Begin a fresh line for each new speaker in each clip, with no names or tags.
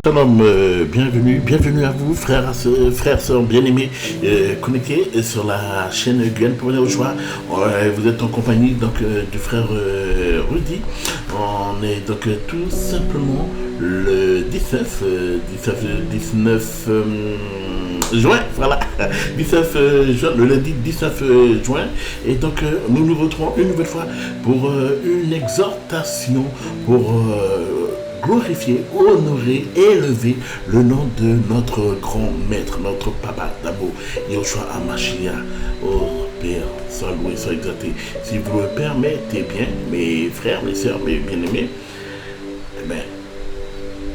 Shalom, bienvenue à vous, frères, sœurs bien-aimés, connectés sur la chaîne Guyane pour au choix. Vous êtes en compagnie du frère Rudy. On est donc tout simplement le 19 juin, voilà, 19 juin, le lundi 19 juin. Et donc nous nous retrouvons une nouvelle fois pour une exhortation pour glorifier, honorer, élever le nom de notre grand maître, notre papa d'amour, Yahushua HaMashiach. Oh Père, sois loué, sois exalté. Si vous le permettez bien, mes frères, mes sœurs, mes bien-aimés,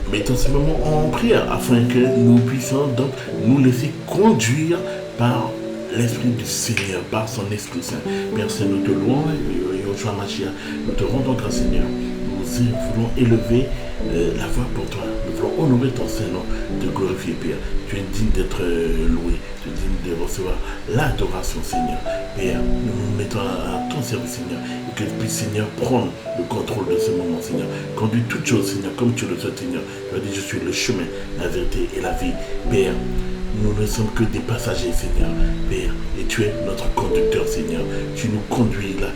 mettons ce moment en prière afin que nous puissions donc nous laisser conduire par l'Esprit du Seigneur, par son Esprit Saint. Père Saint, nous te louons, Yahushua HaMashiach, nous te rendons grâce, Seigneur. Nous voulons élever la voix pour toi. Nous voulons honorer ton Saint-Nom, te glorifier, Père. Tu es digne d'être loué, tu es digne de recevoir l'adoration, Seigneur. Père, nous nous mettons à ton service, Seigneur, et que tu puisses, Seigneur, prendre le contrôle de ce moment, Seigneur. Conduis toutes choses, Seigneur, comme tu le souhaites, Seigneur. Tu as dit, je suis le chemin, la vérité et la vie. Père, nous ne sommes que des passagers, Seigneur. Père, et tu es notre conducteur, Seigneur. Tu nous conduis là,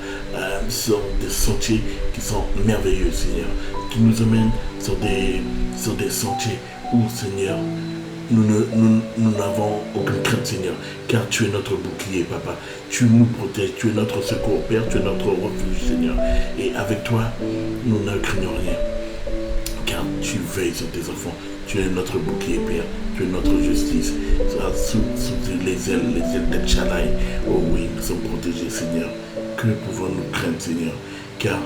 sur des sentiers qui sont merveilleux, Seigneur. Qui nous emmènent sur des sentiers où, Seigneur, nous n'avons aucune crainte, Seigneur. Car tu es notre bouclier, Papa. Tu nous protèges, tu es notre secours, Père. Tu es notre refuge, Seigneur. Et avec toi, nous ne craignons rien. Car tu veilles sur tes enfants. Tu es notre bouclier, Père. Tu es notre justice. Sous les ailes d'El Shaddai. Oh oui, nous sommes protégés, Seigneur. Que pouvons-nous craindre, Seigneur? Car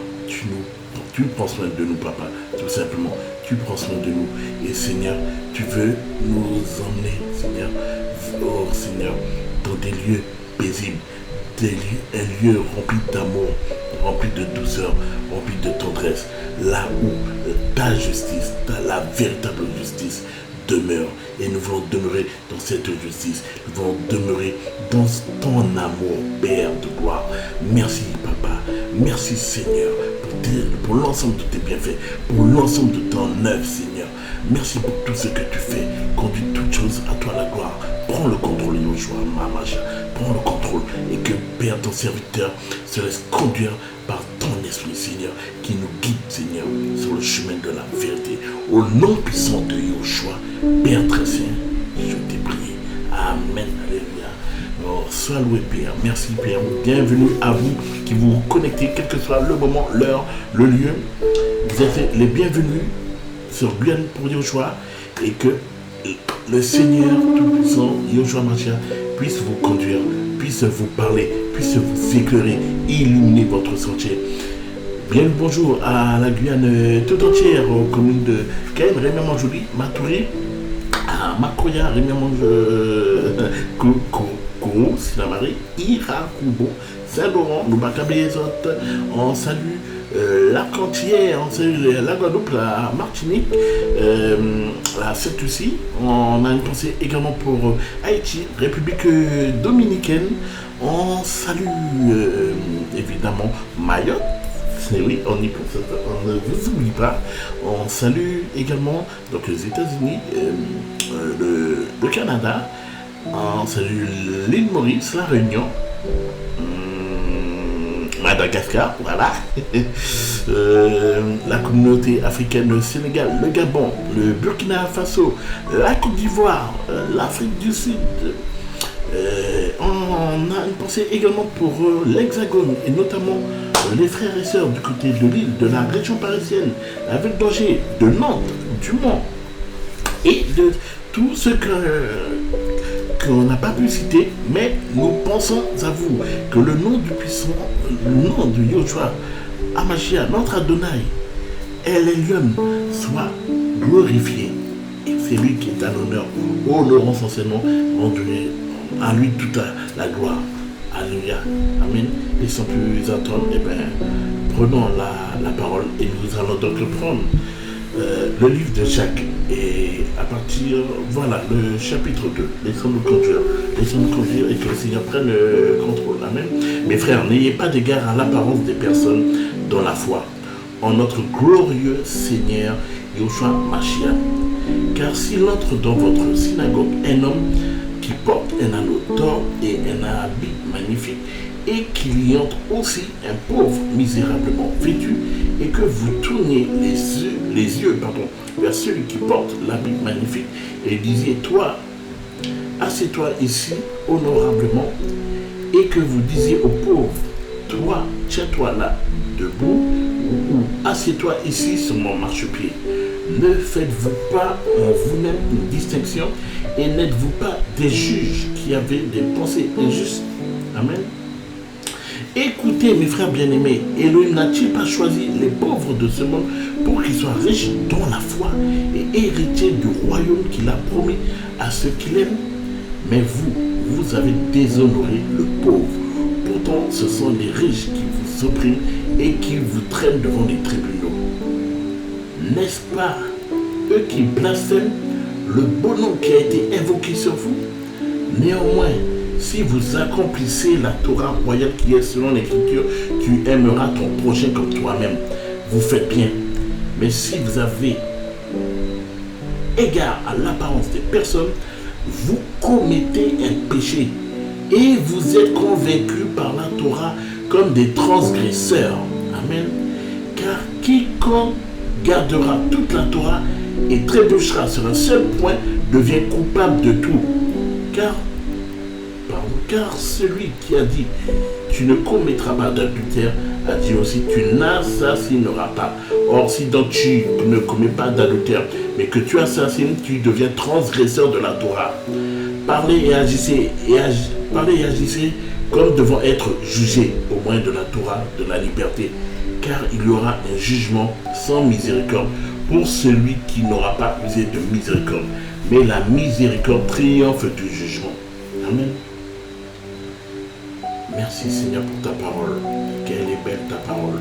tu prends soin de nous, Papa. Tout simplement, tu prends soin de nous. Et Seigneur, tu veux nous emmener, Seigneur, oh Seigneur, dans des lieux paisibles. Un lieu rempli d'amour, rempli de douceur, rempli de tendresse, là où ta justice, la véritable justice demeure. Et nous voulons demeurer dans cette justice. Nous voulons demeurer dans ton amour, Père de gloire. Merci, Papa. Merci, Seigneur, pour l'ensemble de tes bienfaits, pour l'ensemble de ton œuvre, Seigneur. Merci pour tout ce que tu fais. Conduis toutes choses à toi la gloire. Prends le contrôle, Yahushua HaMashiach. Prends le contrôle et que, Père, ton serviteur se laisse conduire par ton esprit, Seigneur, qui nous guide, Seigneur, sur le chemin de la vérité. Au nom puissant de Yahushua, Père très saint, je t'ai prié. Amen. Alléluia. Oh, sois loué, Père. Merci, Père. Bienvenue à vous qui vous connectez, quel que soit le moment, l'heure, le lieu. Vous êtes les bienvenus sur Guyane pour Yahushua et que le Seigneur Tout-Puissant, Yahushua HaMashiach, puisse vous conduire, puisse vous parler, puisse vous éclairer, illuminer votre sentier. Bien le bonjour à la Guyane tout entière, aux communes de Ken, Rémy-Manjouli, Matoury, à Makoya, Kourou, Sinamari, Irakubo, Saint-Laurent, Noubaka-Bézot. On salue la Cantière, on salue la Guadeloupe, la Martinique, la Sainte-Lucie. On a une pensée également pour Haïti, République dominicaine. On salue évidemment Mayotte. Oui, on ne vous oublie pas. On salue également donc, les États-Unis, le Canada. On salue l'île Maurice, la Réunion. Madagascar, voilà. La communauté africaine, le Sénégal, le Gabon, le Burkina Faso, la Côte d'Ivoire, l'Afrique du Sud. On a une pensée également pour l'Hexagone et notamment les frères et sœurs du côté de l'île, de la région parisienne, la ville d'Angers, de Nantes, du Mans et de tout ce qu'on n'a pas pu citer, mais nous pensons à vous que le nom du puissant, le nom de Yahushua HaMashiach, notre Adonai, El Elyon, soit glorifié. Et c'est lui qui est à l'honneur, honorant son Seigneur, rendu à lui toute la gloire. Alléluia. Amen. Et sans plus attendre, prenons la parole et nous allons donc prendre le livre de Jacques. Et à partir, voilà, le chapitre 2. Laissons-nous conduire et que le Seigneur prenne le contrôle. Amen. Mes frères, n'ayez pas d'égard à l'apparence des personnes dans la foi, en notre glorieux Seigneur Yahushua HaMashiach. Car s'il entre dans votre synagogue un homme qui porte un anneau d'or et un habit magnifique, et qu'il y entre aussi un pauvre misérablement vêtu, et que vous tourniez les yeux vers celui qui porte l'habit magnifique, et disiez, toi, assieds-toi ici honorablement, et que vous disiez au pauvre, toi, tiens-toi là, debout, ou assieds-toi ici sur mon marchepied. Ne faites-vous pas en vous-même une distinction, et n'êtes-vous pas des juges qui avaient des pensées injustes? Amen. Écoutez, mes frères bien-aimés, Elohim n'a-t-il pas choisi les pauvres de ce monde pour qu'ils soient riches dans la foi et héritiers du royaume qu'il a promis à ceux qu'il aime? Mais vous avez déshonoré le pauvre. Pourtant, ce sont les riches qui vous oppriment et qui vous traînent devant les tribunaux. N'est-ce pas eux qui blasphèment le beau nom qui a été invoqué sur vous? Néanmoins, si vous accomplissez la Torah royale qui est selon l'Écriture, tu aimeras ton prochain comme toi-même. Vous faites bien. Mais si vous avez égard à l'apparence des personnes, vous commettez un péché et vous êtes convaincus par la Torah comme des transgresseurs. Amen. Car quiconque gardera toute la Torah et trébuchera sur un seul point devient coupable de tout. Car celui qui a dit « Tu ne commettras pas d'adultère » a dit aussi « Tu n'assassineras pas ». Or, si donc tu ne commets pas d'adultère, mais que tu assassines, tu deviens transgresseur de la Torah. Parlez et agissez comme devant être jugés au moyen de la Torah, de la liberté. Car il y aura un jugement sans miséricorde pour celui qui n'aura pas usé de miséricorde. Mais la miséricorde triomphe du jugement. Amen. Merci Seigneur pour ta parole. Quelle est belle ta parole.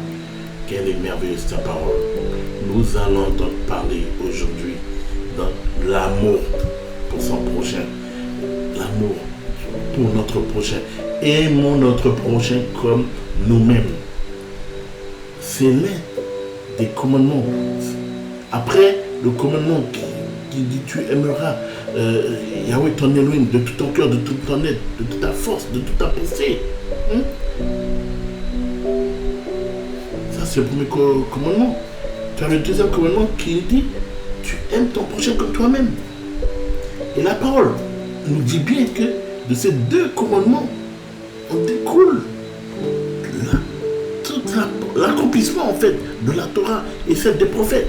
Quelle est merveilleuse ta parole. Nous allons donc parler aujourd'hui de l'amour pour son prochain. L'amour pour notre prochain. Aimons notre prochain comme nous-mêmes. C'est l'un des commandements. Après le commandement qui dit tu aimeras Yahweh ton Elohim de tout ton cœur, de toute ton être, de toute ta force, de toute ta pensée. Ça c'est le premier commandement. Tu as le deuxième commandement qui dit tu aimes ton prochain comme toi-même. Et la parole nous dit bien que de ces deux commandements on découle l'accomplissement en fait de la Torah et celle des prophètes.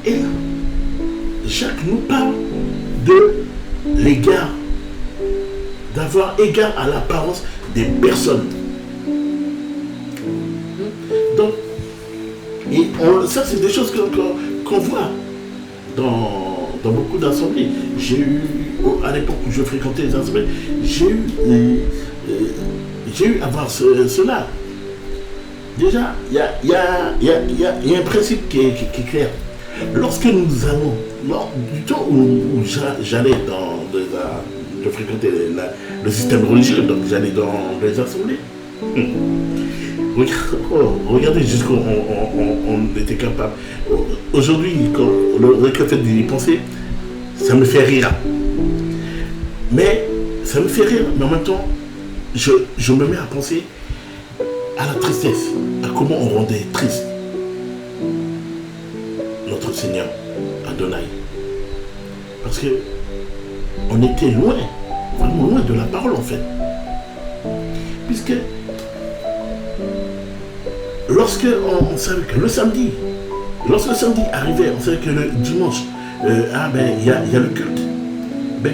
Et là, Jacques nous parle de l'égard, d'avoir égard à l'apparence des personnes. Donc, ça c'est des choses qu'on voit dans beaucoup d'assemblées. J'ai eu, à l'époque où je fréquentais les assemblées, j'ai eu à voir cela. Déjà, il y a un principe qui est clair. Lorsque nous allons, du temps où j'allais je fréquentais le système religieux, donc j'allais dans les assemblées. Regardez jusqu'où on était capable. Aujourd'hui, quand le fait d'y penser, ça me fait rire. Mais ça me fait rire, mais en même temps, je me mets à penser à la tristesse, à comment on rendait triste notre Seigneur Adonai. Parce que on était loin, vraiment loin de la parole en fait. Puisque lorsque on savait que lorsque le samedi arrivait, on savait que le dimanche, il y a le culte. Ben,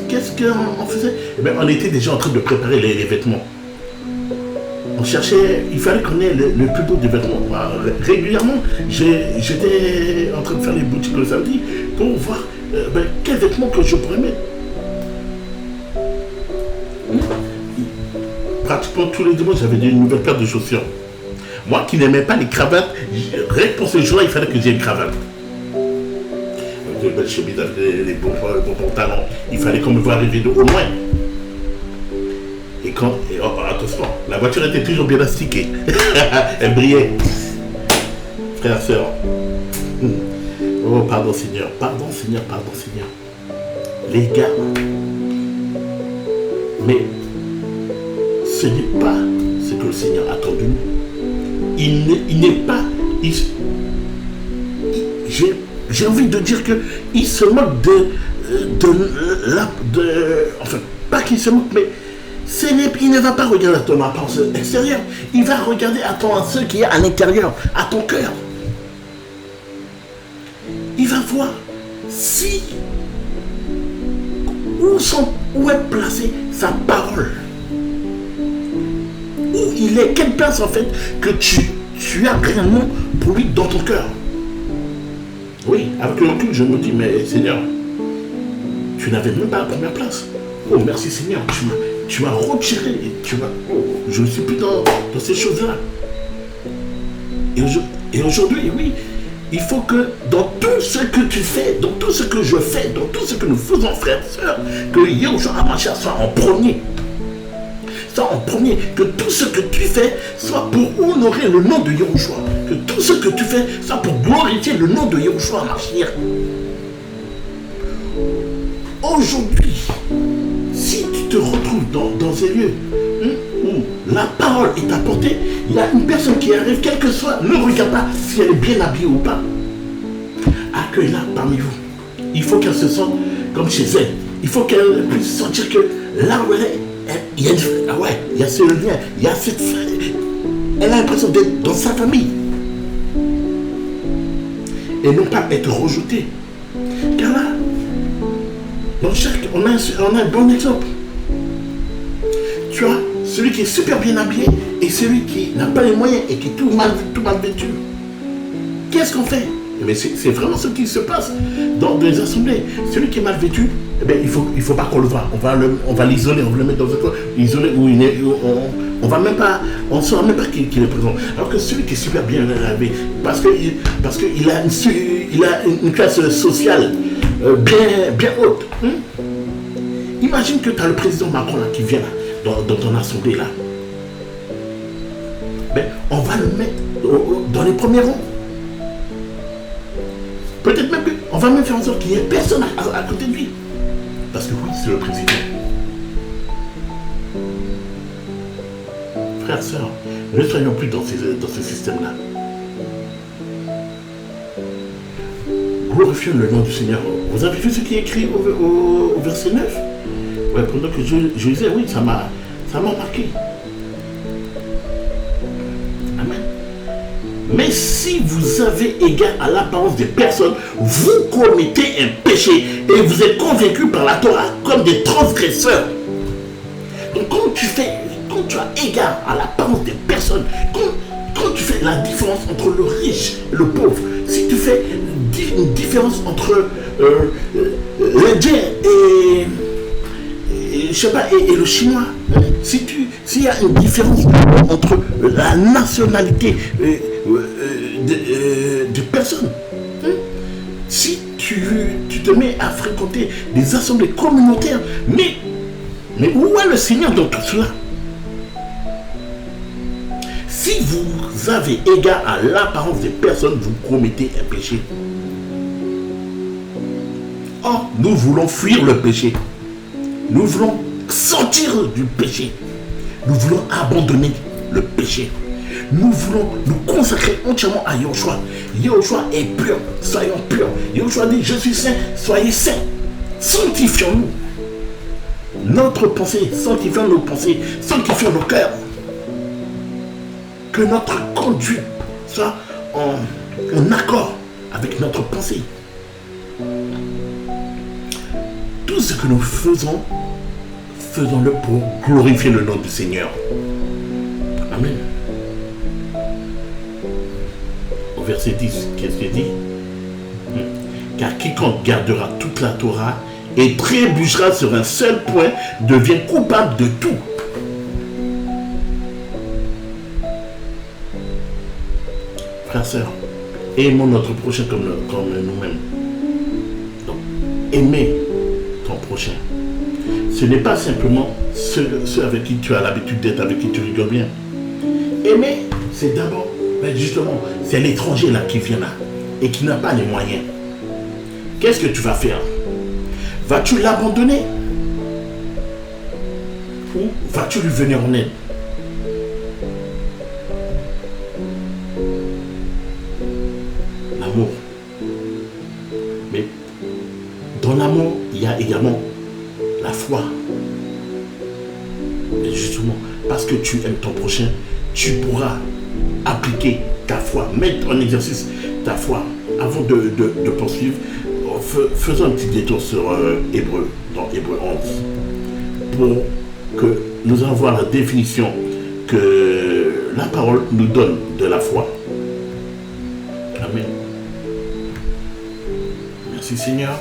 qu'est-ce qu'on faisait? On était déjà en train de préparer les vêtements. On cherchait, il fallait qu'on ait le plus beau des vêtements. Régulièrement, j'étais en train de faire les boutiques le samedi pour voir quels vêtements que je pourrais mettre. Pratiquement tous les dimanches, j'avais une nouvelle paire de chaussures. Moi qui n'aimais pas les cravates, rien que pour ce jour-là, il fallait que j'ai une cravate. Les belles chemises, les bons pantalons, il fallait qu'on me voie arriver au loin. Et attention, la voiture était toujours bien astiquée. Elle brillait. Frères, sœurs. Oh, pardon Seigneur, pardon Seigneur, pardon Seigneur. Les gars, mais ce n'est pas ce que le Seigneur attend de nous. Il n'est pas... J'ai envie de dire qu'il se moque enfin, pas qu'il se moque, mais il ne va pas regarder à ton apparence extérieure. Il va regarder à ce qui est à l'intérieur, à ton cœur. Il va voir si où est placée sa parole. Où il est, quelle place en fait que tu as réellement pour lui dans ton cœur. Oui, avec le recul, je me dis, mais Seigneur, tu n'avais même pas la première place. Oh, merci Seigneur, tu m'as retiré, je ne suis plus dans ces choses-là. Et aujourd'hui, oui, il faut que dans tout ce que tu fais, dans tout ce que je fais, dans tout ce que nous faisons, frères et sœurs, que Yahushua HaMashiach soit en premier. Que tout ce que tu fais soit pour honorer le nom de Yahushua. Que tout ce que tu fais soit pour glorifier le nom de Yahushua HaMashiach. Aujourd'hui, si tu te retrouves dans ces lieux où la parole est apportée, il y a une personne qui arrive, quelle que soit, ne regarde pas si elle est bien habillée ou pas. Accueille-la parmi vous. Il faut qu'elle se sente comme chez elle. Il faut qu'elle puisse sentir que là où elle est, il y a ce lien, il y a cette... Elle a l'impression d'être dans sa famille. Et non pas être rejetée. Car là, dans chaque... on a un bon exemple. Tu as celui qui est super bien habillé et celui qui n'a pas les moyens et qui est tout mal vêtu. Qu'est-ce qu'on fait? C'est vraiment ce qui se passe dans les assemblées. Celui qui est mal vêtu, il faut pas qu'on le voit. On va l'isoler, on va le mettre dans un coin isolé où il est. On ne saura même pas qu'il est présent. Alors que celui qui est super bien habillé, parce qu'il a une classe sociale bien haute. Imagine que tu as le président Macron là, qui vient là, dans ton assemblée là. On va le mettre dans les premiers rangs. Peut-être même qu'on va même faire en sorte qu'il n'y ait personne à côté de lui. Parce que oui, c'est le président. Frères, sœurs, ne soyons plus dans ce système-là. Glorifions le nom du Seigneur. Vous avez vu ce qui est écrit au verset 9? Ouais, pendant que je lisais, oui, ça m'a marqué. Amen. Mais si vous avez égard à l'apparence des personnes, vous commettez un péché et vous êtes convaincus par la Torah comme des transgresseurs. Donc quand tu as égard à l'apparence des personnes, quand tu fais la différence entre le riche et le pauvre, si tu fais une différence entre l'Indien et le Chinois, s'il y a une différence entre la nationalité de personnes, si tu te mets à fréquenter des assemblées communautaires, mais où est le Seigneur dans tout cela? Si vous avez égard à l'apparence des personnes, vous commettez un péché. Or, nous voulons fuir le péché. Nous voulons sortir du péché. Nous voulons abandonner le péché. Nous voulons nous consacrer entièrement à Yahushua. Yahushua est pur, soyons purs. Yahushua dit, je suis saint, soyez saints. Sanctifions-nous. Notre pensée, sanctifions nos pensées, sanctifions nos cœurs. Que notre conduite soit en accord avec notre pensée. Tout ce que nous faisons, faisons-le pour glorifier le nom du Seigneur. Amen. Au verset 10, qu'est-ce qu'il dit? Car quiconque gardera toute la Torah et trébuchera sur un seul point devient coupable de tout. Frères, sœurs, aimons notre prochain comme nous-mêmes. Donc, aimer ton prochain. Ce n'est pas simplement ceux avec qui tu as l'habitude d'être, avec qui tu rigoles bien. Aimer, c'est d'abord, justement, c'est l'étranger là qui vient là et qui n'a pas les moyens. qu'est-ce que tu vas faire? Vas-tu l'abandonner? Ou vas-tu lui venir en aide? L'amour. Mais dans l'amour, il y a également la foi. Et justement, parce que tu aimes ton prochain, tu pourras appliquer ta foi, mettre en exercice ta foi. Avant de poursuivre, faisons un petit détour sur Hébreu, dans Hébreu 11, pour que nous allons voir la définition que la parole nous donne de la foi. Amen. Merci Seigneur.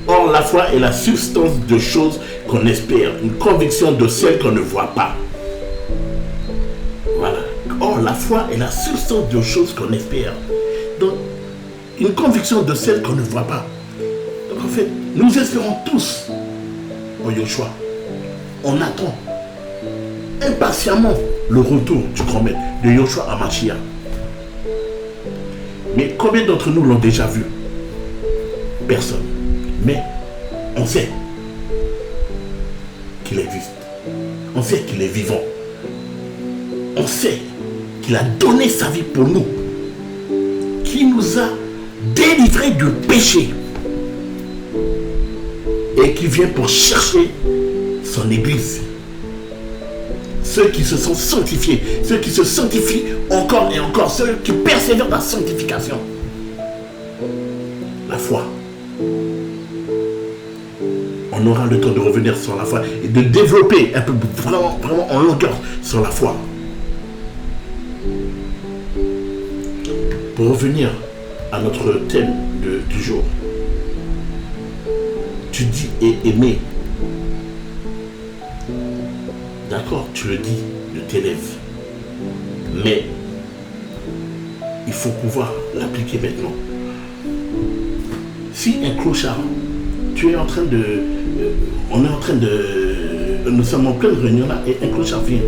Or, la foi est la substance de choses qu'on espère, une conviction de celles qu'on ne voit pas. Voilà. Or, la foi est la substance de choses qu'on espère. Donc, une conviction de celles qu'on ne voit pas. Donc, en fait, nous espérons tous au Yoshua. On attend impatiemment le retour du grand maître de Yoshua à Mashiach. Mais combien d'entre nous l'ont déjà vu? Personne. Mais on sait qu'il existe. On sait qu'il est vivant. On sait qu'il a donné sa vie pour nous. Qu'il nous a délivrés du péché. Et qui vient pour chercher son église. Ceux qui se sont sanctifiés. Ceux qui se sanctifient encore et encore. Ceux qui persévèrent dans la sanctification. La foi. On aura le temps de revenir sur la foi et de développer un peu vraiment en longueur sur la foi. Pour revenir à notre thème du jour, tu dis et aimer. D'accord, tu le dis de tes lèvres. Mais il faut pouvoir l'appliquer maintenant. Si un clochard, tu es en train de... on est en train de... Nous sommes en pleine réunion là et un clochard vient.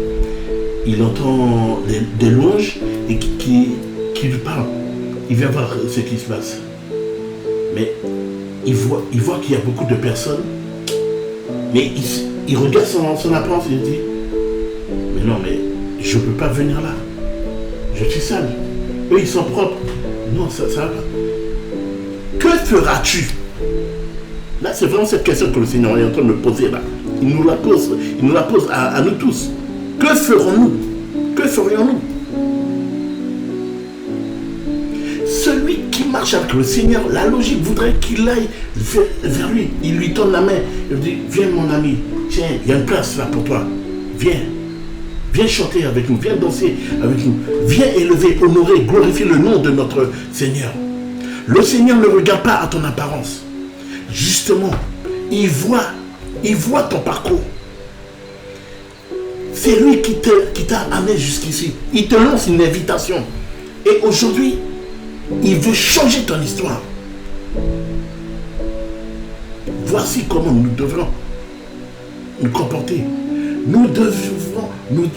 Il entend des louanges et qui lui parle. Il vient voir ce qui se passe. Mais il voit qu'il y a beaucoup de personnes. Mais il regarde son apparence et il dit, mais non, mais je ne peux pas venir là. Je suis sale. Eux, ils sont propres. Non, ça va pas. Que feras-tu? Là, c'est vraiment cette question que le Seigneur est en train de me poser là. Il nous la pose à nous tous. Que ferons-nous? Que ferions-nous? Celui qui marche avec le Seigneur, la logique voudrait qu'il aille vers lui. Il lui tend la main. Il lui dit, viens mon ami, tiens, il y a une place là pour toi. Viens. Viens chanter avec nous, viens danser avec nous. Viens élever, honorer, glorifier le nom de notre Seigneur. Le Seigneur ne regarde pas à ton apparence. Justement, il voit ton parcours. C'est lui qui t'a amené jusqu'ici. Il te lance une invitation. Et aujourd'hui, il veut changer ton histoire. Voici comment nous devrons nous comporter. Nous devons nous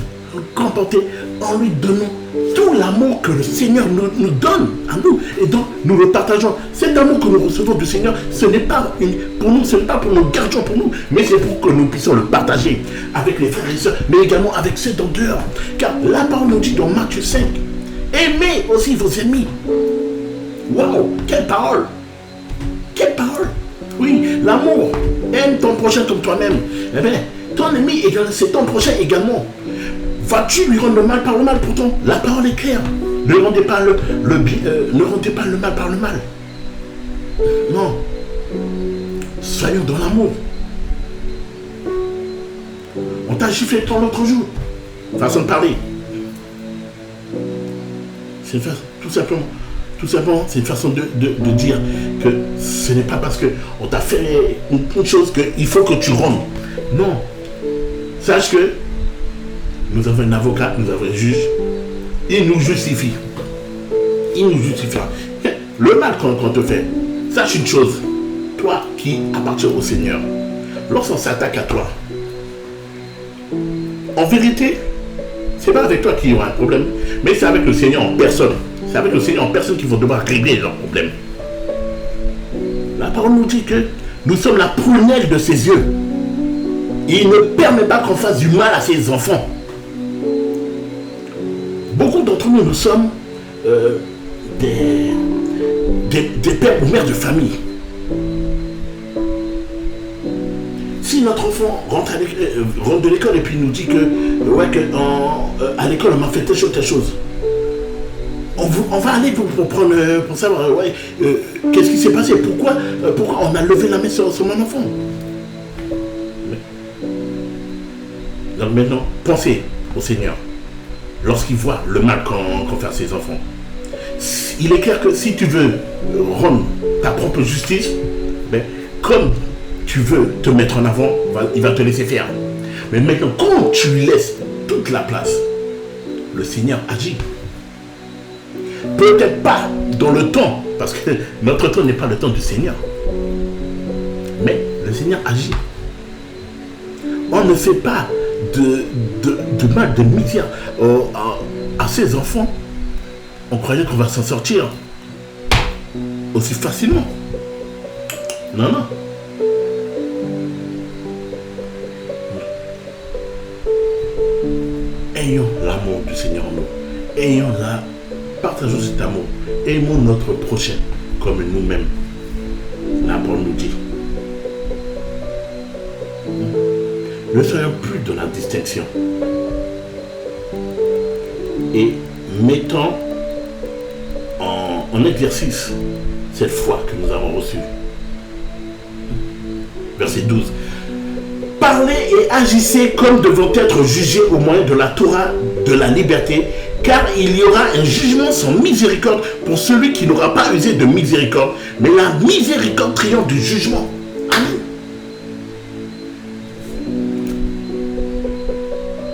comporter en lui donnant tout l'amour que le Seigneur nous donne à nous. Et donc, nous le partageons. Cet amour que nous recevons du Seigneur, ce n'est pas pour nous, ce n'est pas pour nous gardiens pour nous, mais c'est pour que nous puissions le partager avec les frères et sœurs, mais également avec ceux d'en dehors. Car la parole nous dit dans Matthieu 5, aimez aussi vos ennemis. Waouh, quelle parole! Quelle parole! Oui, l'amour. Aime ton prochain comme toi-même. Eh bien, ton ennemi, c'est ton prochain également. Vas-tu lui rendre le mal par le mal? Pourtant, la parole est claire. Ne rendez pas ne rendez pas le mal par le mal. Non. Soyons dans l'amour. On t'a giflé l'autre jour. Façon de parler. C'est tout simplement, c'est une façon de dire que ce n'est pas parce qu'on t'a fait une chose qu'il faut que tu rendes. Non. Sache que nous avons un avocat, nous avons un juge. Il nous justifie. Il nous justifiera. Le mal qu'on te fait, sache une chose. Toi qui appartiens au Seigneur, lorsqu'on s'attaque à toi, en vérité, c'est pas avec toi qu'il y aura un problème, mais c'est avec le Seigneur en personne. C'est avec le Seigneur en personne qu'ils vont devoir régler leurs problèmes. La parole nous dit que nous sommes la prunelle de ses yeux. Il ne permet pas qu'on fasse du mal à ses enfants. Beaucoup d'entre nous, nous sommes des pères ou mères de famille. Si notre enfant rentre de l'école et puis nous dit que, à l'école on m'a fait telle chose, on va aller pour prendre, pour savoir qu'est-ce qui s'est passé, pourquoi on a levé la main sur mon enfant. Donc maintenant, pensez au Seigneur lorsqu'il voit le mal qu'ont fait ses enfants. Il est clair que si tu veux rendre ta propre justice, comme tu veux te mettre en avant, il va te laisser faire. Mais maintenant, quand tu lui laisses toute la place, le Seigneur agit. Peut-être pas dans le temps, parce que notre temps n'est pas le temps du Seigneur. Mais le Seigneur agit. On ne fait pas de mal, de misère à ses enfants. On croyait qu'on va s'en sortir aussi facilement. Non. Ayons l'amour du Seigneur en nous. Partageons cet amour. Aimons notre prochain comme nous-mêmes. La parole nous dit. Ne soyons plus dans la distinction. Et mettons en exercice cette foi que nous avons reçue. Verset 12. Parlez et agissez comme devant être jugés au moyen de la Torah de la liberté, car il y aura un jugement sans miséricorde pour celui qui n'aura pas usé de miséricorde, mais la miséricorde triomphe du jugement. Amen.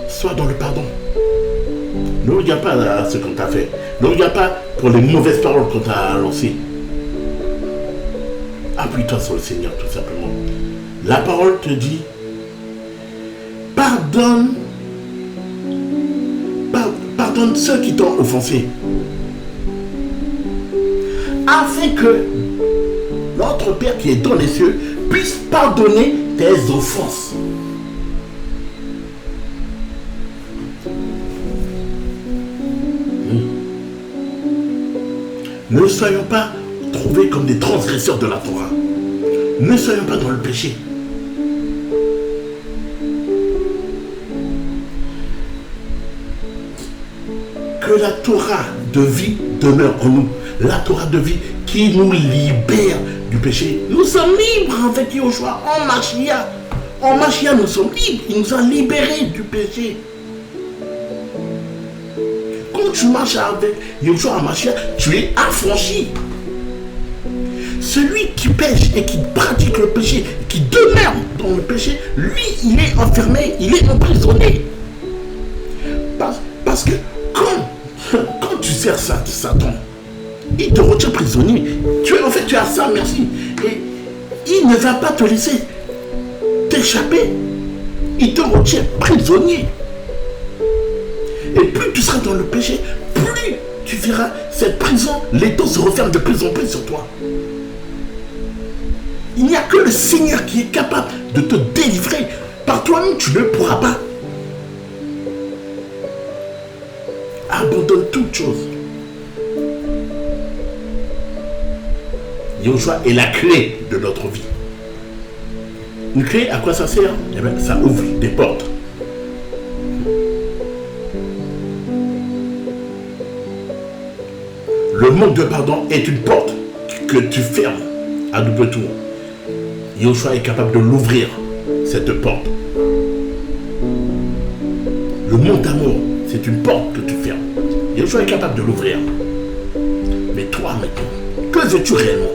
Sois dans le pardon. Ne regarde pas à ce qu'on t'a fait. Ne regarde pas pour les mauvaises paroles qu'on t'a lancées. Appuie-toi sur le Seigneur, tout simplement. La parole te dit, pardonne ceux qui t'ont offensé, afin que notre Père qui est dans les cieux puisse pardonner tes offenses. Ne soyons pas trouvés comme des transgresseurs de la Torah. Ne soyons pas dans le péché. Que la Torah de vie demeure en nous. La Torah de vie qui nous libère du péché. Nous sommes libres avec Yoshua en Mashiach. En Mashiach, nous sommes libres. Il nous a libérés du péché. Quand tu marches avec Yoshua en Mashiach, tu es affranchi. Celui qui pêche et qui pratique le péché, qui demeure dans le péché, lui, il est enfermé, il est emprisonné. Parce que quand tu sers Satan, il te retient prisonnier. Tu as ça, merci. Et il ne va pas te laisser t'échapper. Il te retient prisonnier. Et plus tu seras dans le péché, plus tu verras cette prison, l'étau se referme de plus en plus sur toi. Il n'y a que le Seigneur qui est capable de te délivrer. Par toi-même, tu ne pourras pas. Abandonne toute chose. Yoshua est la clé de notre vie. Une clé, à quoi ça sert? Eh bien, ça ouvre des portes. Le manque de pardon est une porte que tu fermes à double tour. Yoshua est capable de l'ouvrir, cette porte. Le manque d'amour, c'est une porte que tu fermes. Yoshua est capable de l'ouvrir. Mais toi, maintenant, que veux-tu réellement?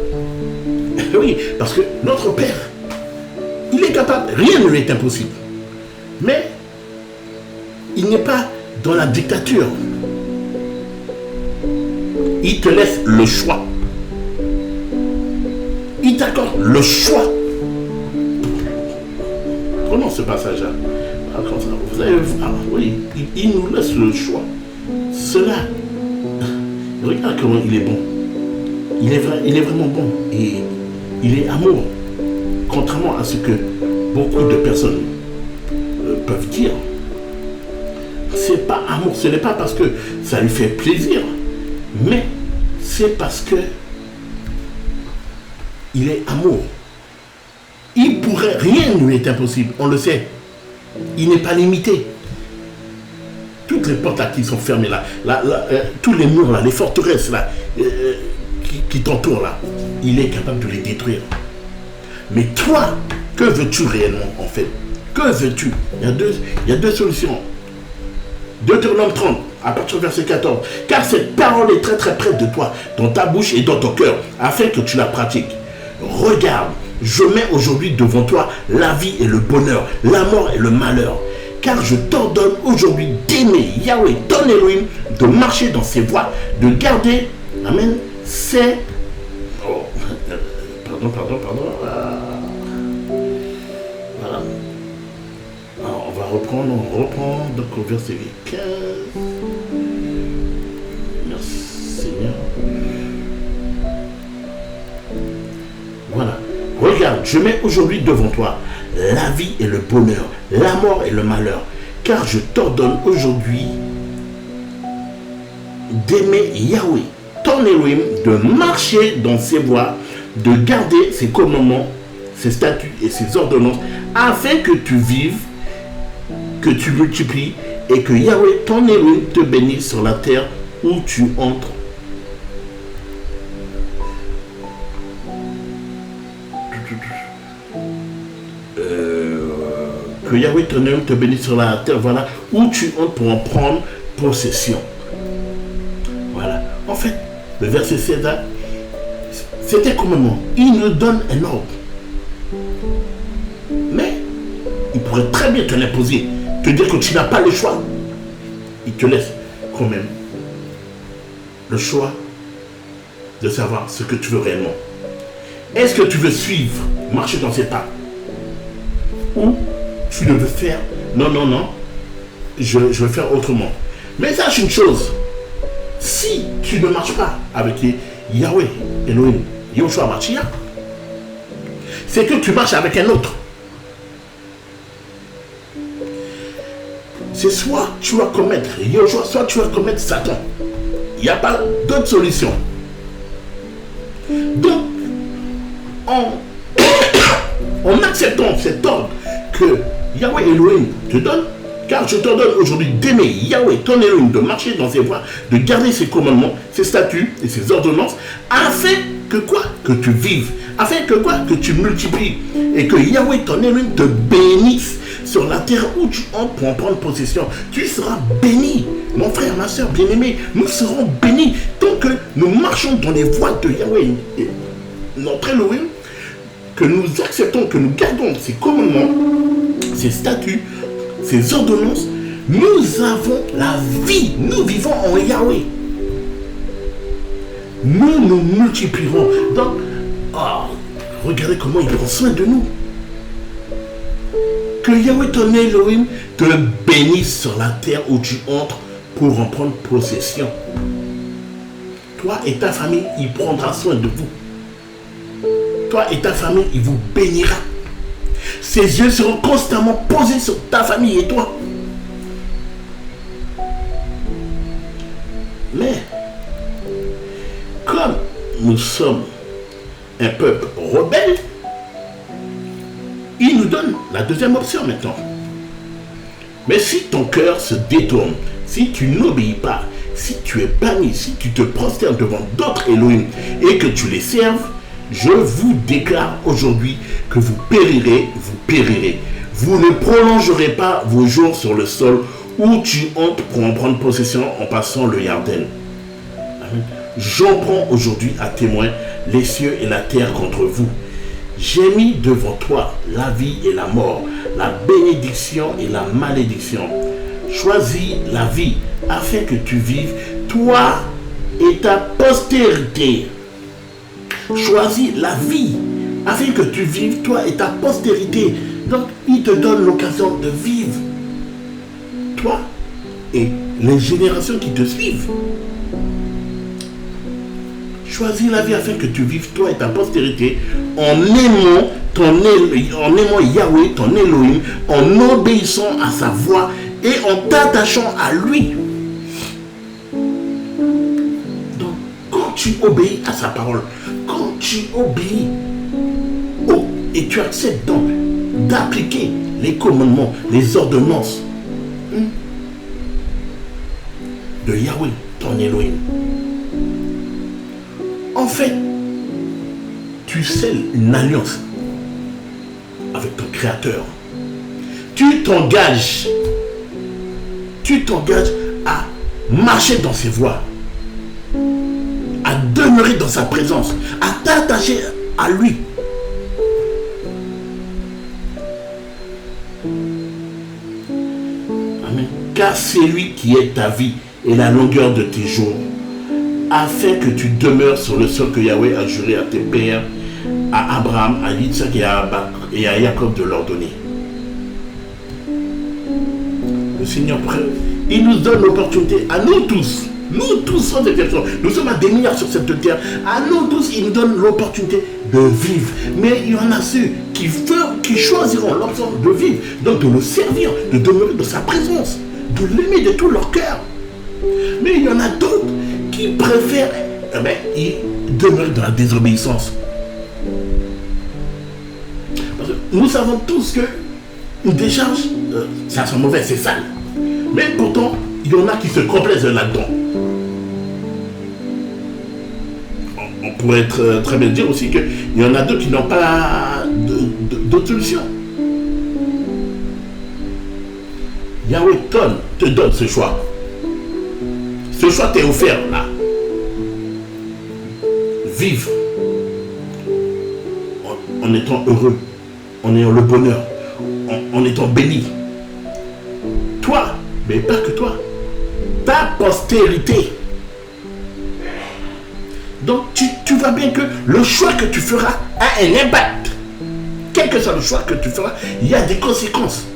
Oui, parce que notre Père, il est capable, rien ne lui est impossible. Mais il n'est pas dans la dictature. Il te laisse le choix. Il t'accorde le choix. Prenons ce passage-là. Comme ça, vous allez voir, oui, il nous laisse le choix. Cela, regarde comment il est bon. Il est vraiment bon. Et Il est amour. Contrairement à ce que beaucoup de personnes peuvent dire. C'est pas amour. Ce n'est pas parce que ça lui fait plaisir. Mais c'est parce que il est amour. Il pourrait, rien ne lui est impossible, on le sait. Il n'est pas limité. Toutes les portes là qui sont fermées là, tous les murs là, les forteresses là, qui t'entourent là, il est capable de les détruire. Mais toi, que veux-tu réellement en fait? Que veux-tu? Il y a deux solutions. Deutéronome 30, à partir du verset 14. Car cette parole est très très près de toi, dans ta bouche et dans ton cœur, afin que tu la pratiques. Regarde, je mets aujourd'hui devant toi la vie et le bonheur, la mort et le malheur. Car je t'ordonne aujourd'hui d'aimer Yahweh, ton Elohim, de marcher dans ses voies, de garder, amen, ses... Oh, pardon. Voilà. Alors, on reprend donc au verset 15. Merci Seigneur. Voilà. Regarde, je mets aujourd'hui devant toi la vie et le bonheur, la mort et le malheur. Car je t'ordonne aujourd'hui d'aimer Yahweh, ton Elohim, de marcher dans ses voies, de garder ses commandements, ses statuts et ses ordonnances, afin que tu vives, que tu multiplies et que Yahweh, ton Elohim, te bénisse sur la terre où tu entres. Que Yahweh, ton Elohim, te bénisse sur la terre, voilà, où tu entres pour en prendre possession. Voilà. En fait, le verset 16, c'était commandement. Il nous donne un ordre. Mais il pourrait très bien te l'imposer, te dire que tu n'as pas le choix. Il te laisse quand même le choix de savoir ce que tu veux réellement. Est-ce que tu veux suivre, marcher dans ses pas, ou tu le veux faire? Non, je veux faire autrement. Mais sache une chose, si tu ne marches pas avec Yahweh, Elohim, Yoshua Mashiach, c'est que tu marches avec un autre. C'est soit tu vas commettre Yoshua, soit tu vas commettre Satan. Il n'y a pas d'autre solution. Donc, en acceptant cet ordre que Yahweh Elohim te donne, car je t'ordonne aujourd'hui d'aimer Yahweh, ton Elohim, de marcher dans ses voies, de garder ses commandements, ses statuts et ses ordonnances, afin que quoi? Que tu vives, afin que quoi? Que tu multiplies, et que Yahweh, ton Elohim, te bénisse sur la terre où tu entres pour en prendre possession. Tu seras béni, mon frère, ma soeur bien-aimée, nous serons bénis tant que nous marchons dans les voies de Yahweh, notre Elohim, que nous acceptons, que nous gardons ces commandements, ces statuts, ces ordonnances. Nous avons la vie, nous vivons en Yahweh. Nous nous multiplierons. Donc, regardez comment il prend soin de nous. Que Yahweh, ton Elohim, te bénisse sur la terre où tu entres pour en prendre possession. Toi et ta famille, il prendra soin de vous. Toi et ta famille, il vous bénira. Ses yeux seront constamment posés sur ta famille et toi. Mais, comme nous sommes un peuple rebelle, il nous donne la deuxième option maintenant. Mais si ton cœur se détourne, si tu n'obéis pas, si tu es banni, si tu te prosternes devant d'autres Elohim et que tu les serves, je vous déclare aujourd'hui que vous périrez, vous périrez. Vous ne prolongerez pas vos jours sur le sol où tu entres pour en prendre possession en passant le Yarden. Amen. J'en prends aujourd'hui à témoin les cieux et la terre contre vous. J'ai mis devant toi la vie et la mort, la bénédiction et la malédiction. Choisis la vie afin que tu vives, toi et ta postérité. Choisis la vie afin que tu vives, toi et ta postérité. Donc, il te donne l'occasion de vivre, toi et les générations qui te suivent. Choisis la vie afin que tu vives toi et ta postérité en aimant Yahweh, ton Elohim, en obéissant à sa voix et en t'attachant à lui. Donc, quand tu obéis à sa parole, quand tu obéis et tu acceptes donc d'appliquer les commandements, les ordonnances de Yahweh, ton Elohim, en fait, tu scelles une alliance avec ton Créateur. Tu t'engages à marcher dans ses voies, à demeurer dans sa présence, à t'attacher à lui. Amen. Car c'est lui qui est ta vie et la longueur de tes jours, afin que tu demeures sur le sol que Yahweh a juré à tes pères, à Abraham, à Isaac et à Jacob de leur donner. Le Seigneur, il nous donne l'opportunité à nous tous sans exception, nous sommes à des milliards sur cette terre, à nous tous il nous donne l'opportunité de vivre. Mais il y en a ceux qui choisiront l'option de vivre, donc de le servir, de demeurer dans sa présence, de l'aimer de tout leur cœur. Mais il y en a d'autres qui préfèrent demeurer dans la désobéissance. Parce que nous savons tous que une décharge, ça sent mauvais, c'est sale. Mais pourtant, il y en a qui se complaisent là-dedans. On pourrait très bien dire aussi qu'il y en a d'autres qui n'ont pas d'autre solution. Yahweh te donne ce choix. Ce choix t'est offert là. Vivre en étant heureux, en ayant le bonheur, en étant béni. Toi, mais pas que toi, ta postérité. Donc tu vois bien que le choix que tu feras a un impact. Quel que soit le choix que tu feras, il y a des conséquences.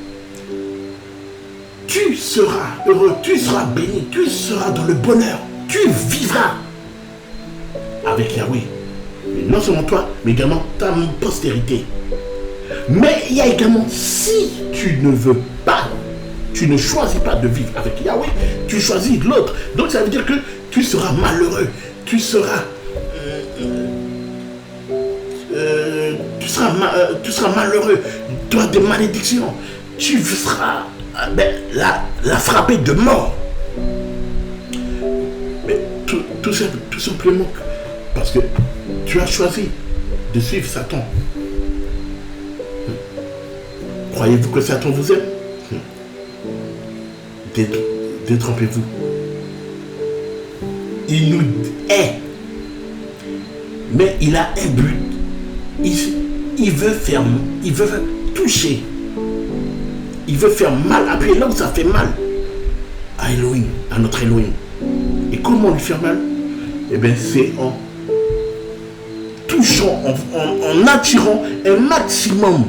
Tu seras heureux, tu seras béni, tu seras dans le bonheur, tu vivras avec Yahweh. Et non seulement toi, mais également ta postérité. Mais il y a également, si tu ne veux pas, tu ne choisis pas de vivre avec Yahweh, tu choisis l'autre. Donc ça veut dire que tu seras malheureux, tu seras malheureux, tu auras des malédictions, tu seras la frapper de mort. Mais tout simplement parce que tu as choisi de suivre Satan. Croyez-vous que Satan vous aime? Détrompez-vous. Il nous hait. Mais il a un but. Il veut toucher. Il veut faire mal. Appuyer là où ça fait mal. À Elohim, à notre Elohim. Et comment lui faire mal? Eh bien, c'est en touchant, en attirant un maximum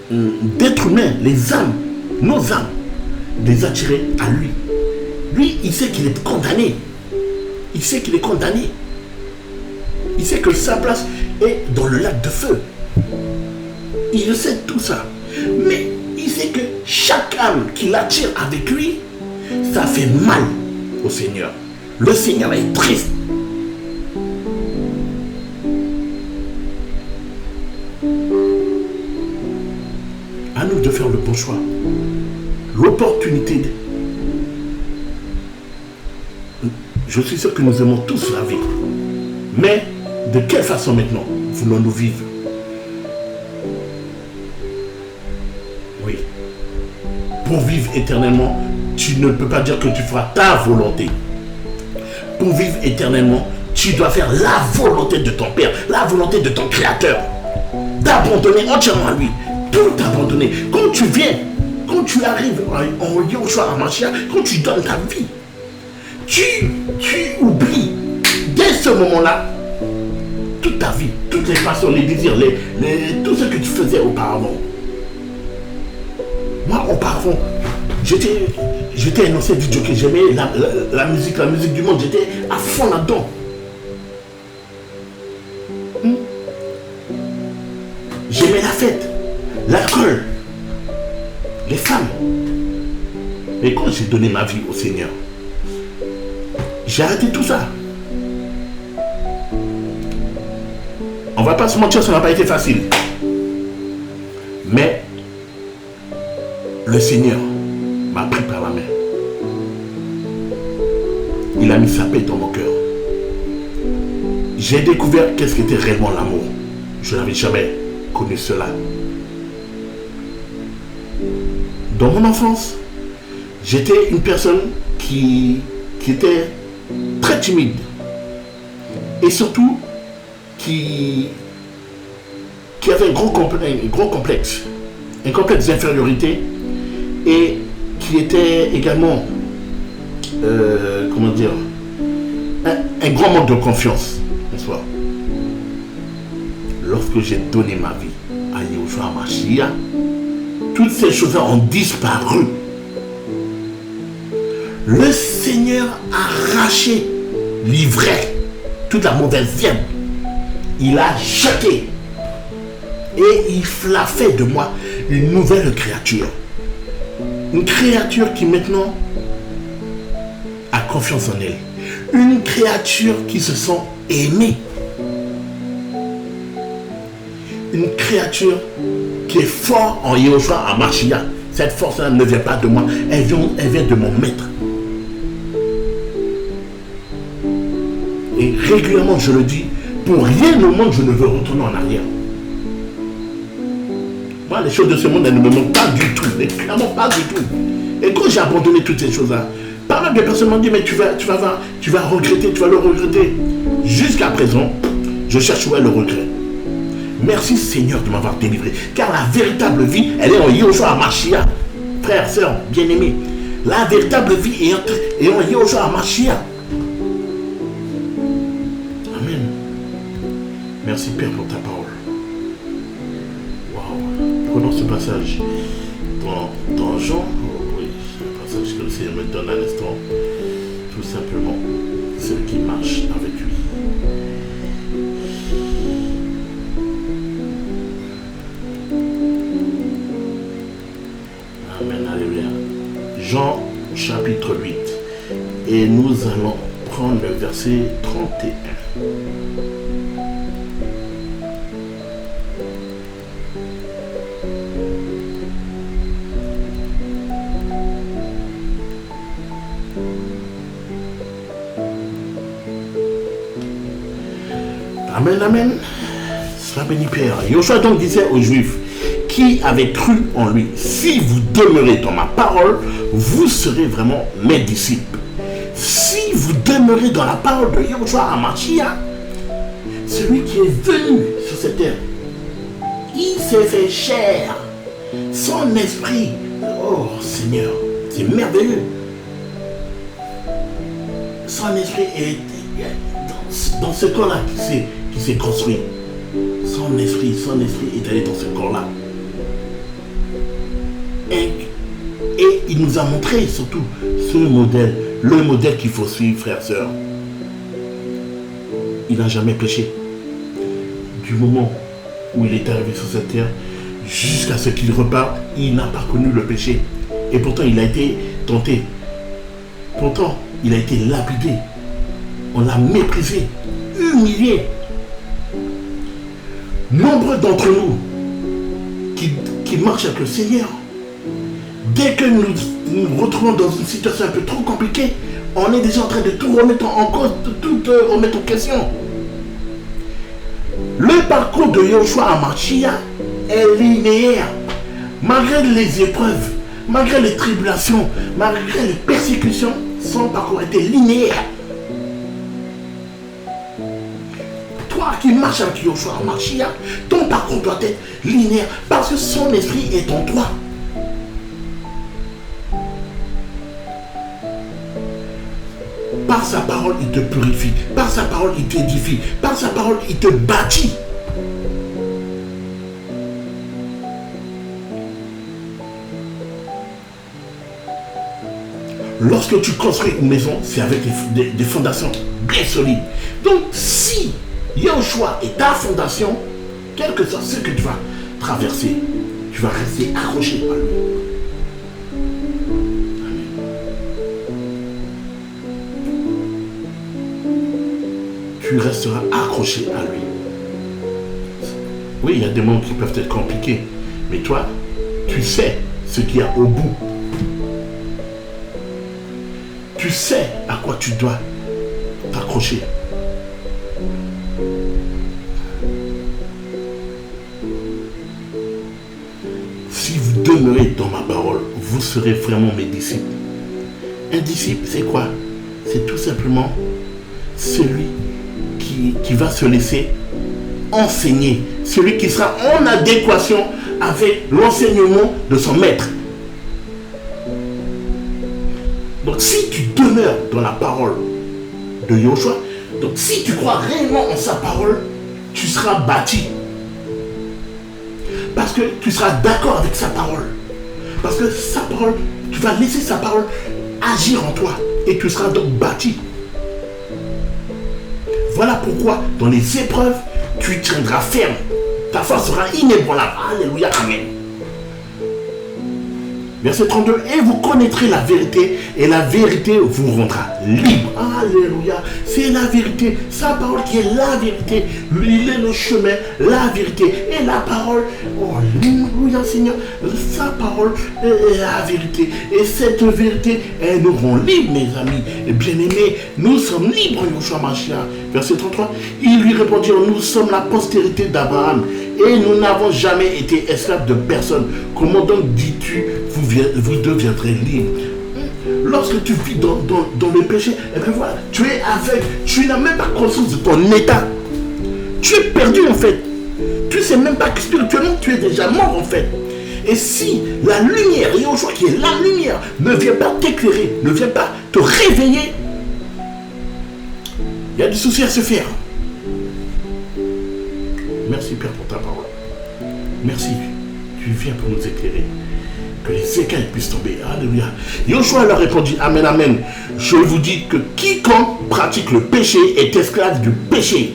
d'êtres humains, les âmes, nos âmes, les attirer à lui. Lui, il sait qu'il est condamné. Il sait qu'il est condamné. Il sait que sa place est dans le lac de feu. Il sait tout ça. Mais il sait que chaque âme qu'il attire avec lui, ça fait mal au Seigneur. Le Seigneur est triste. À nous de faire le bon choix. L'opportunité. Je suis sûr que nous aimons tous la vie. Mais de quelle façon maintenant voulons-nous vivre? Oui. Pour vivre éternellement, tu ne peux pas dire que tu feras ta volonté. Pour vivre éternellement, tu dois faire la volonté de ton Père, la volonté de ton Créateur. D'abandonner entièrement à lui. Tout abandonner. Quand tu viens, quand tu arrives en Yoshua HaMashiach, quand tu donnes ta vie, tu oublies dès ce moment-là toute ta vie, toutes les passions, les désirs, tout ce que tu faisais auparavant. Moi, auparavant, j'étais un ancien DJ, j'aimais la musique du monde, j'étais à fond là-dedans. les femmes. Mais quand j'ai donné ma vie au Seigneur, j'ai arrêté tout ça. On va pas se mentir, ça n'a pas été facile. Mais le Seigneur m'a pris par la main. Il a mis sa paix dans mon cœur. J'ai découvert qu'est-ce qu'était réellement l'amour. Je n'avais jamais connu cela. Dans mon enfance, j'étais une personne qui était très timide. Et surtout, qui avait un gros complexe d'infériorité et qui était également, comment dire, un grand manque de confiance en soi. Lorsque j'ai donné ma vie à Yahushua Mashiach, toutes ces choses-là ont disparu. Le Seigneur a arraché, livré toute la mauvaise viande. Il a jeté et il a fait de moi une nouvelle créature. Une créature qui maintenant a confiance en elle. Une créature qui se sent aimée. Une créature qui est forte en Yahushua HaMashiach. Cette force-là ne vient pas de moi, elle vient de mon maître. Et régulièrement je le dis, pour rien au monde je ne veux retourner en arrière. Moi, les choses de ce monde, elles ne me manquent pas du tout, mais clairement pas du tout. Et quand j'ai abandonné toutes ces choses-là, pas mal de personnes m'ont dit, mais tu vas regretter, tu vas le regretter. Jusqu'à présent, je cherche où est le regret. Merci Seigneur de m'avoir délivré, car la véritable vie, elle est en Yahushua HaMashiach. Frères, sœurs, bien-aimés, la véritable vie est en Yahushua HaMashiach. Amen. Merci Père pour ta parole. Waouh. Prenons ce passage dans Jean. Oui, un passage que le Seigneur me donne à l'instant. Tout simplement, celui qui marche avec lui. Amen, alléluia. Jean chapitre 8. Et nous allons prendre le verset 31. Amen, amen. Sois béni, Père. Yahushua donc disait aux Juifs qui avaient cru en lui, si vous demeurez dans ma parole, vous serez vraiment mes disciples. Si vous demeurez dans la parole de Yahushua HaMashiach, celui qui est venu sur cette terre, il s'est fait chair. Son esprit, oh Seigneur, c'est merveilleux. Son esprit est dans ce corps-là qui s'est construit. Son esprit est allé dans ce corps-là. Et il nous a montré surtout ce modèle, le modèle qu'il faut suivre, frères et sœurs. Il n'a jamais péché. Du moment où il est arrivé sur cette terre, jusqu'à ce qu'il reparte, il n'a pas connu le péché. Et pourtant, il a été tenté. Pourtant, il a été lapidé. On l'a méprisé, humilié. Nombreux d'entre nous qui marchent avec le Seigneur, dès que nous nous retrouvons dans une situation un peu trop compliquée, on est déjà en train de tout remettre en cause, de tout remettre en question. Le parcours de Yahushua HaMashiach est linéaire. Malgré les épreuves, malgré les tribulations, malgré les persécutions, son parcours était linéaire. Toi qui marches avec Yahushua HaMashiach, ton parcours doit être linéaire parce que son esprit est en toi. Par sa parole, il te purifie. Par sa parole, il t'édifie. Par sa parole, il te bâtit. Lorsque tu construis une maison, c'est avec des fondations bien solides. Donc, si Yahushua est ta fondation, quel que soit ce que tu vas traverser, tu vas rester accroché à lui. resteras accroché à lui. Oui, il y a des mots qui peuvent être compliqués, mais toi, tu sais ce qu'il y a au bout. Tu sais à quoi tu dois t'accrocher. Si vous demeurez dans ma parole, vous serez vraiment mes disciples. Un disciple, c'est quoi? C'est tout simplement celui qui va se laisser enseigner, celui qui sera en adéquation avec l'enseignement de son maître. Donc si tu demeures dans la parole de Yoshua, donc si tu crois réellement en sa parole, tu seras bâti. Parce que tu seras d'accord avec sa parole. Parce que sa parole, tu vas laisser sa parole agir en toi. Et tu seras donc bâti. Voilà pourquoi dans les épreuves, tu tiendras ferme. Ta foi sera inébranlable. Alléluia, amen. Verset 32, et vous connaîtrez la vérité, et la vérité vous rendra libre. Alléluia, c'est la vérité, sa parole qui est la vérité. Il est le chemin, la vérité, et la parole, oh, alléluia Seigneur, sa parole est la vérité. Et cette vérité, elle nous rend libres, mes amis. Et bien-aimés, nous sommes libres, Yoshua Mashiach. Verset 33, ils lui répondirent, nous sommes la postérité d'Abraham, et nous n'avons jamais été esclaves de personne. Comment donc dis-tu, vous deviendrez libres? Lorsque tu vis dans le péché, eh bien voilà, tu es aveugle, tu n'as même pas conscience de ton état. Tu es perdu en fait. Tu ne sais même pas que spirituellement tu es déjà mort en fait. Et si la lumière, Yoshua qui est la lumière, ne vient pas t'éclairer, ne vient pas te réveiller, il y a du souci à se faire. Merci Père pour ta parole. Merci, tu viens pour nous éclairer. Que les écailles puissent tomber. Alléluia. Yoshua leur répondit, amen, amen. Je vous dis que quiconque pratique le péché est esclave du péché.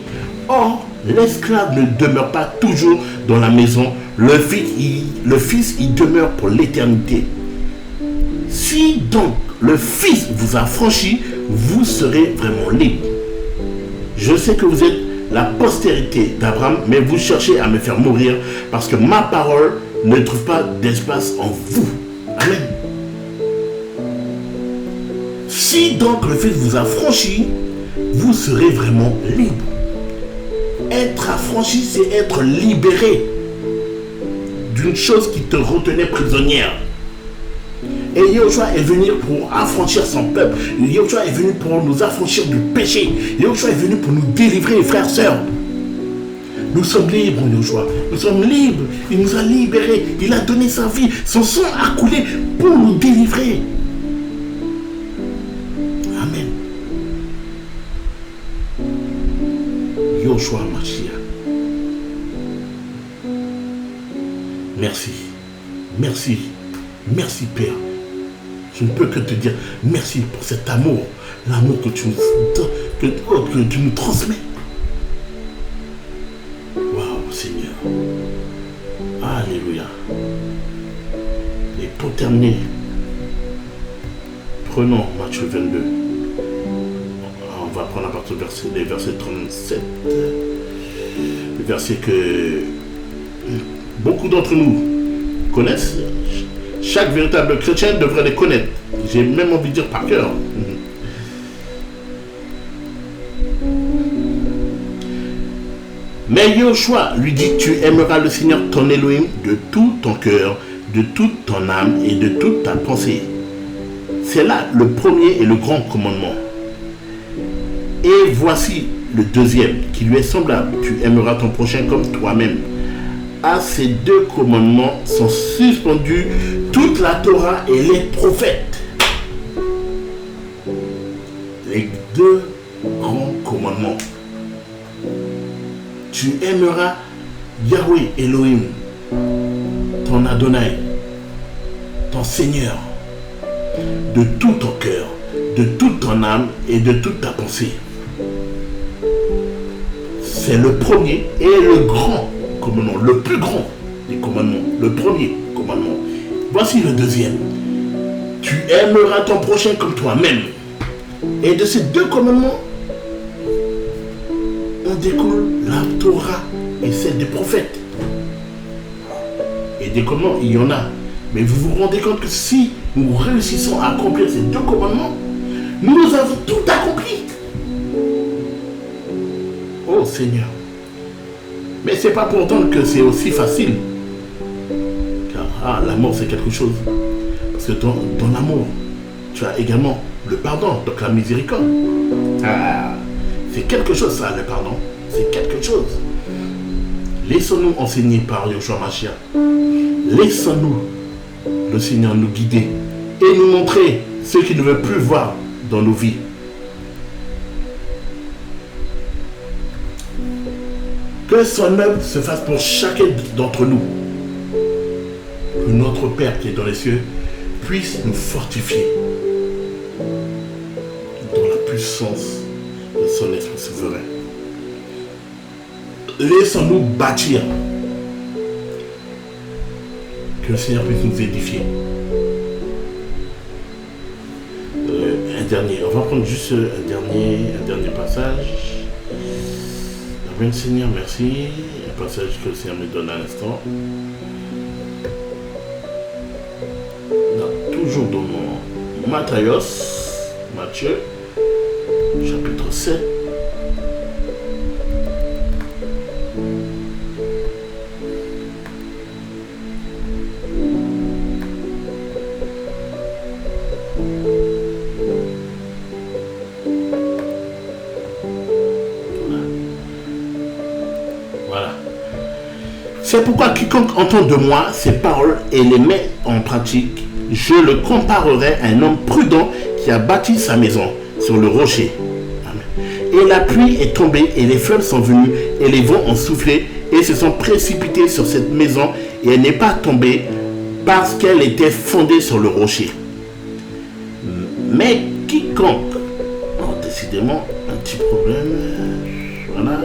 Or, l'esclave ne demeure pas toujours dans la maison. Le Fils y demeure pour l'éternité. Si donc le Fils vous a franchi, vous serez vraiment libre. Je sais que vous êtes la postérité d'Abraham, mais vous cherchez à me faire mourir parce que ma parole ne trouve pas d'espace en vous. Amen. Si donc le Fils vous a franchi, vous serez vraiment libre. Être affranchi, c'est être libéré d'une chose qui te retenait prisonnière. Et Yoshua est venu pour affranchir son peuple. Yoshua est venu pour nous affranchir du péché. Yoshua est venu pour nous délivrer, frères, sœurs. Nous sommes libres, Yoshua. Nous sommes libres. Il nous a libérés. Il a donné sa vie. Son sang a coulé pour nous délivrer. Amen. Yoshua Mashiach. Merci. Merci. Merci, Père. Je ne peux que te dire merci pour cet amour. L'amour que tu nous transmets. Waouh, Seigneur. Alléluia. Et pour terminer, prenons Matthieu 22. On va prendre à partir des versets 37. Le verset que beaucoup d'entre nous connaissent. Chaque véritable chrétien devrait les connaître. J'ai même envie de dire par cœur. Mais Yoshua lui dit, tu aimeras le Seigneur ton Elohim de tout ton cœur, de toute ton âme et de toute ta pensée. C'est là le premier et le grand commandement. Et voici le deuxième qui lui est semblable. Tu aimeras ton prochain comme toi-même. À ces deux commandements sont suspendus toute la Torah et les prophètes. Les deux grands commandements. Tu aimeras Yahweh Elohim, ton Adonai, ton Seigneur, de tout ton cœur, de toute ton âme et de toute ta pensée. C'est le premier et le grand commandement, le plus grand des commandements, le premier commandement. Voici le deuxième. Tu aimeras ton prochain comme toi-même. Et de ces deux commandements, en découle la Torah et celle des prophètes. Et des commandements, il y en a. Mais vous vous rendez compte que si nous réussissons à accomplir ces 2 commandements, nous avons tout accompli. Oh Seigneur. Mais c'est pas pour autant que c'est aussi facile. Car la mort c'est quelque chose. Parce que dans l'amour, tu as également le pardon, donc la miséricorde. C'est quelque chose ça, le pardon. C'est quelque chose. Laissons-nous enseigner par Yoshua Mashiach. Laissons-nous le Seigneur nous guider et nous montrer ce qu'il ne veut plus voir dans nos vies. Que son œuvre se fasse pour chacun d'entre nous. Que notre Père qui est dans les cieux puisse nous fortifier dans la puissance de son esprit souverain. Laissons-nous bâtir. Que le Seigneur puisse nous édifier. Un dernier. On va prendre juste un dernier passage. Amen Seigneur, merci. Un passage que le Seigneur me donne à l'instant. Toujours dans mon Matthieu, chapitre 7. Voilà. C'est pourquoi quiconque entend de moi ces paroles et les met en pratique, je le comparerai à un homme prudent qui a bâti sa maison sur le rocher. Amen. Et la pluie est tombée et les fleuves sont venus et les vents ont soufflé et se sont précipités sur cette maison et elle n'est pas tombée parce qu'elle était fondée sur le rocher. Mais quiconque, décidément un petit problème, voilà.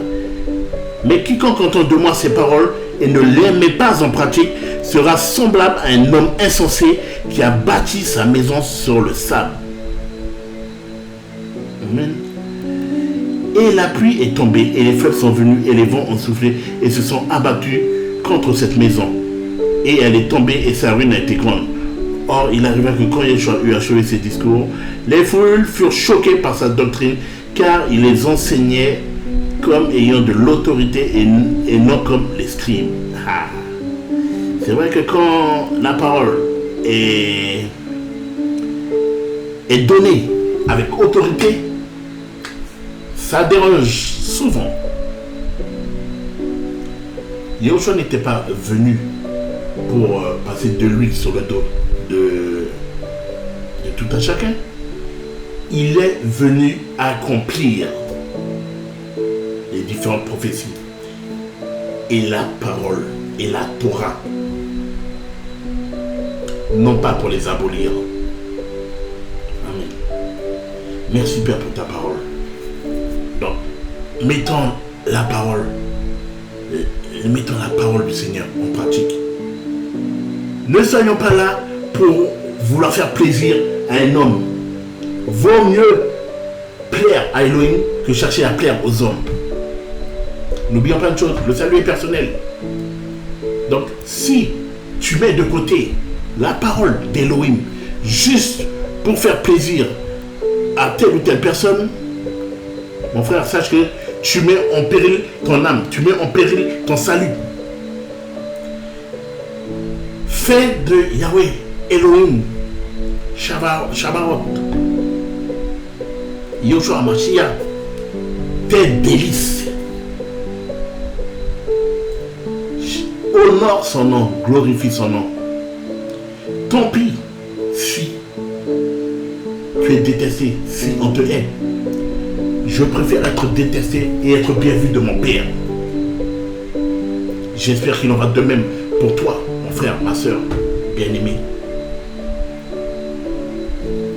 Mais quiconque entend de moi ces paroles et ne les met pas en pratique sera semblable à un homme insensé qui a bâti sa maison sur le sable. Amen. Et la pluie est tombée et les fleuves sont venus et les vents ont soufflé et se sont abattus contre cette maison. Et elle est tombée et sa ruine a été grande. Or, il arriva que quand Yeshua eut achevé ses discours, les foules furent choquées par sa doctrine, car il les enseignait comme ayant de l'autorité et non comme les scribes. C'est vrai que quand la parole est donnée avec autorité, ça dérange souvent. Yeshua n'était pas venu pour passer de l'huile sur le dos de tout un chacun. Il est venu accomplir les différentes prophéties et la parole et la Torah, non pas pour les abolir. Amen. Merci Père pour ta parole. Donc, mettons la parole du Seigneur en pratique. Ne soyons pas là pour vouloir faire plaisir à un homme. Vaut mieux plaire à Elohim que chercher à plaire aux hommes. N'oublions pas une chose, le salut est personnel. Donc, si tu mets de côté la parole d'Elohim juste pour faire plaisir à telle ou telle personne, mon frère, sache que tu mets en péril ton âme, tu mets en péril ton salut. Fais de Yahweh, Elohim, Shabbat, Yoshua Mashiach, tes délices. Honore son nom, glorifie son nom. Tant pis si tu es détesté, si on te hait. Je préfère être détesté et être bien vu de mon Père. J'espère qu'il en va de même pour toi, mon frère, ma soeur, bien-aimé.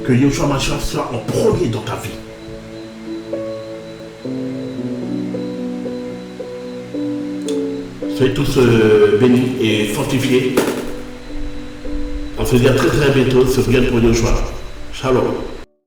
Que Yoshua Mashiach soit en premier dans ta vie. Soyez tous bénis et fortifiés. On se dit à très très bientôt sur Bien pour Yoshua. Shalom.